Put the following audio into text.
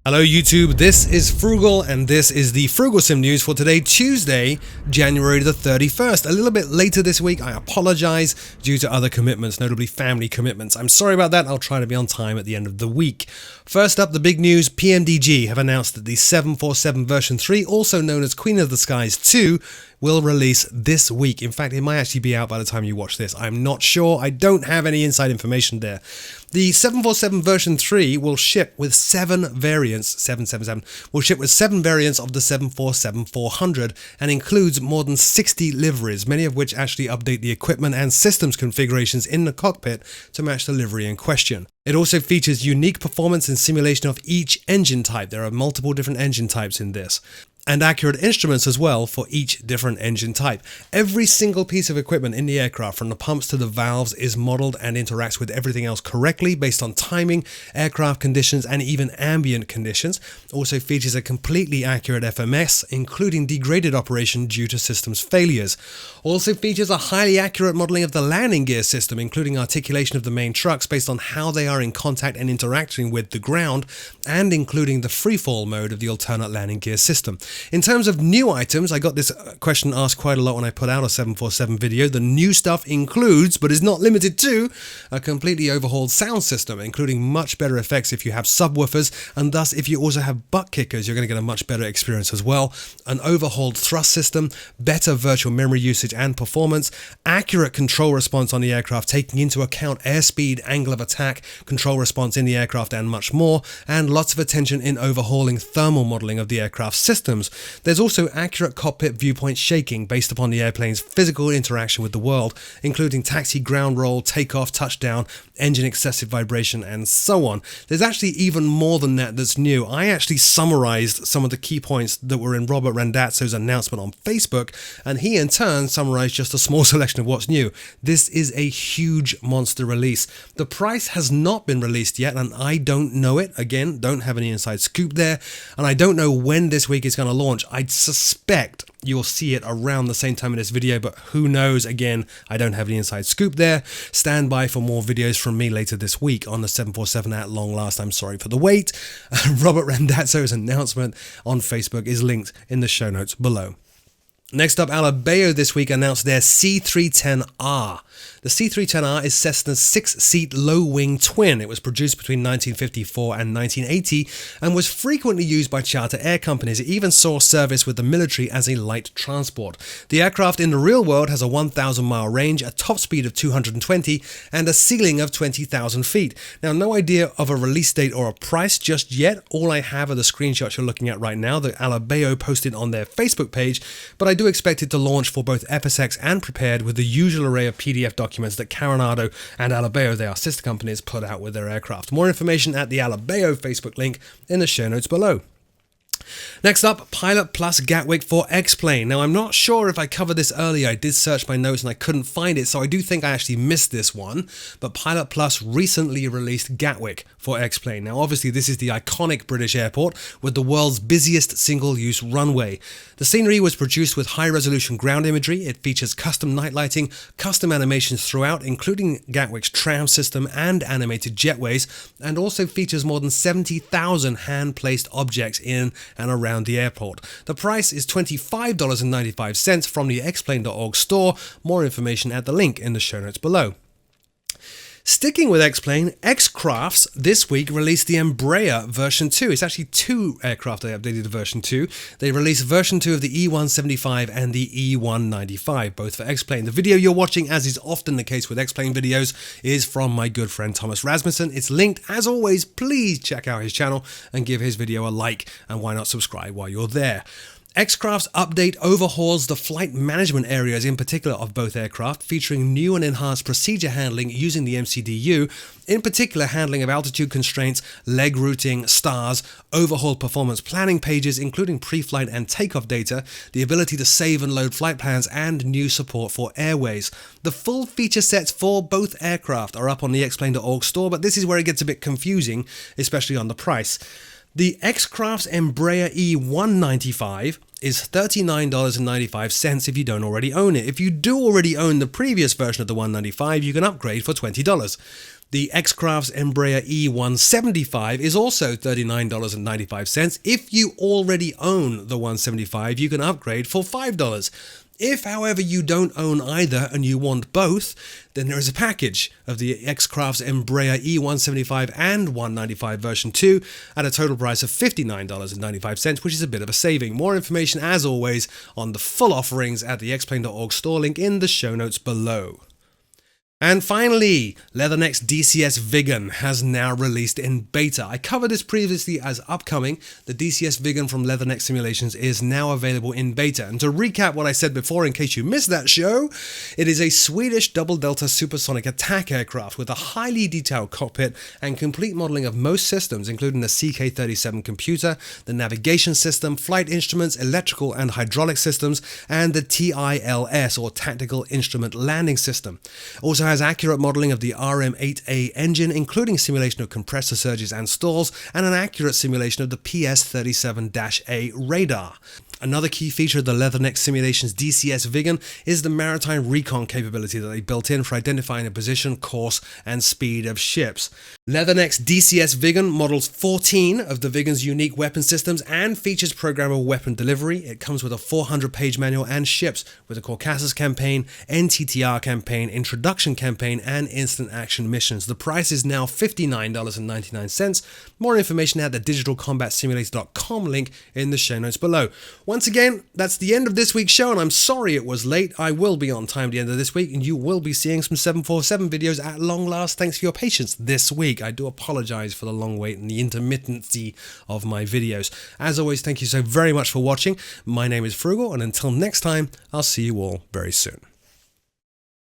Hello YouTube, this is Frugal and this is the Frooglesim news for today, Tuesday, January the 31st. A little bit later this week, I apologize due to other commitments, notably family commitments. I'm sorry about that, I'll try to be on time at the end of the week. First up, the big news, PMDG have announced that the 747 version 3, also known as Queen of the Skies 2, will release this week. In fact, it might actually be out by the time you watch this. I'm not sure. I don't have any inside information there. The 747 version 3 will ship with 7 variants, 777, will ship with 7 variants of the 747-400 and includes more than 60 liveries, many of which actually update the equipment and systems configurations in the cockpit to match the livery in question. It also features unique performance and simulation of each engine type. There are multiple different engine types in this, and accurate instruments as well for each different engine type. Every single piece of equipment in the aircraft, from the pumps to the valves, is modeled and interacts with everything else correctly based on timing, aircraft conditions, and even ambient conditions. Also features a completely accurate FMS, including degraded operation due to systems failures. Also features a highly accurate modeling of the landing gear system, including articulation of the main trucks based on how they are in contact and interacting with the ground, and including the freefall mode of the alternate landing gear system. In terms of new items, I got this question asked quite a lot when I put out a 747 video. The new stuff includes, but is not limited to, a completely overhauled sound system, including much better effects if you have subwoofers, and thus if you also have butt kickers, you're going to get a much better experience as well. An overhauled thrust system, better virtual memory usage and performance, accurate control response on the aircraft, taking into account airspeed, angle of attack, control response in the aircraft, and much more, and lots of attention in overhauling thermal modeling of the aircraft systems. There's also accurate cockpit viewpoint shaking based upon the airplane's physical interaction with the world, including taxi, ground roll, takeoff, touchdown, engine excessive vibration, and so on. There's actually even more than that that's new. I actually summarized some of the key points that were in Robert Randazzo's announcement on Facebook, and he in turn summarized just a small selection of what's new. This is a huge monster release. The price has not been released yet, and I don't know it. Again, don't have any inside scoop there, and I don't know when this week is going to launch. I'd suspect you'll see it around the same time in this video, but who knows? Again, I don't have any inside scoop there. Stand by for more videos from me later this week on the 747 at long last. I'm sorry for the wait. Robert Randazzo's announcement on Facebook is linked in the show notes below. Next up, Abell O this week announced their C310R. The C310R is Cessna's 6-seat low-wing twin. It was produced between 1954 and 1980 and was frequently used by charter air companies. It even saw service with the military as a light transport. The aircraft in the real world has a 1,000-mile range, a top speed of 220, and a ceiling of 20,000 feet. Now, no idea of a release date or a price just yet. All I have are the screenshots you're looking at right now that Abell O posted on their Facebook page, but I do expect it to launch for both FSX and Prepared with the usual array of PDF documents that Coronado and Abell O, they are sister companies, put out with their aircraft. More information at the Abell O Facebook link in the show notes below. Next up, Pilot Plus Gatwick for X-Plane. Now, I'm not sure if I covered this earlier. I did search my notes and I couldn't find it, so I do think I actually missed this one. But Pilot Plus recently released Gatwick for X-Plane. Now, obviously, this is the iconic British airport with the world's busiest single-use runway. The scenery was produced with high-resolution ground imagery. It features custom night lighting, custom animations throughout, including Gatwick's tram system and animated jetways, and also features more than 70,000 hand-placed objects in and around the airport. The price is $25.95 from the xplane.org store. More information at the link in the show notes below. Sticking with X-Plane, XCrafts this week released the Embraer version 2. It's actually 2 aircraft they updated to version 2. They released version 2 of the E175 and the E195, both for X-Plane. The video you're watching, as is often the case with X-Plane videos, is from my good friend Thomas Rasmussen. It's linked. As always, please check out his channel and give his video a like, and why not subscribe while you're there. XCraft's update overhauls the flight management areas in particular of both aircraft, featuring new and enhanced procedure handling using the MCDU, in particular handling of altitude constraints, leg routing, stars, overhauled performance planning pages including pre-flight and takeoff data, the ability to save and load flight plans, and new support for airways. The full feature sets for both aircraft are up on the xplane.org store, but this is where it gets a bit confusing, especially on the price. The XCraft's Embraer E195 is $39.95 if you don't already own it. If you do already own the previous version of the 195, you can upgrade for $20. The XCraft's Embraer E175 is also $39.95. If you already own the 175, you can upgrade for $5. If, however, you don't own either and you want both, then there is a package of the XCraft's Embraer E175 and 195 version 2 at a total price of $59.95, which is a bit of a saving. More information, as always, on the full offerings at the xplane.org store link in the show notes below. And finally, Leatherneck's DCS Vegan has now released in beta. I covered this previously as upcoming. The DCS Vegan from Leatherneck Simulations is now available in beta. And to recap what I said before, in case you missed that show, it is a Swedish double delta supersonic attack aircraft with a highly detailed cockpit and complete modeling of most systems, including the CK-37 computer, the navigation system, flight instruments, electrical and hydraulic systems, and the TILS, or Tactical Instrument Landing System. Also has accurate modeling of the RM-8A engine, including simulation of compressor surges and stalls, and an accurate simulation of the PS-37-A radar. Another key feature of the Leatherneck Simulations DCS Vegan is the maritime recon capability that they built in for identifying the position, course, and speed of ships. Leatherneck's DCS Vegan models 14 of the Vegan's unique weapon systems and features programmable weapon delivery. It comes with a 400-page manual and ships with a Caucasus campaign, NTTR campaign, introduction campaign, and instant action missions. The price is now $59.99. More information at the digitalcombatsimulator.com link in the show notes below. Once again, that's the end of this week's show, and I'm sorry it was late. I will be on time at the end of this week, and you will be seeing some 747 videos at long last. Thanks for your patience this week. I do apologize for the long wait and the intermittency of my videos. As always, thank you so very much for watching. My name is Frugal, and until next time, I'll see you all very soon.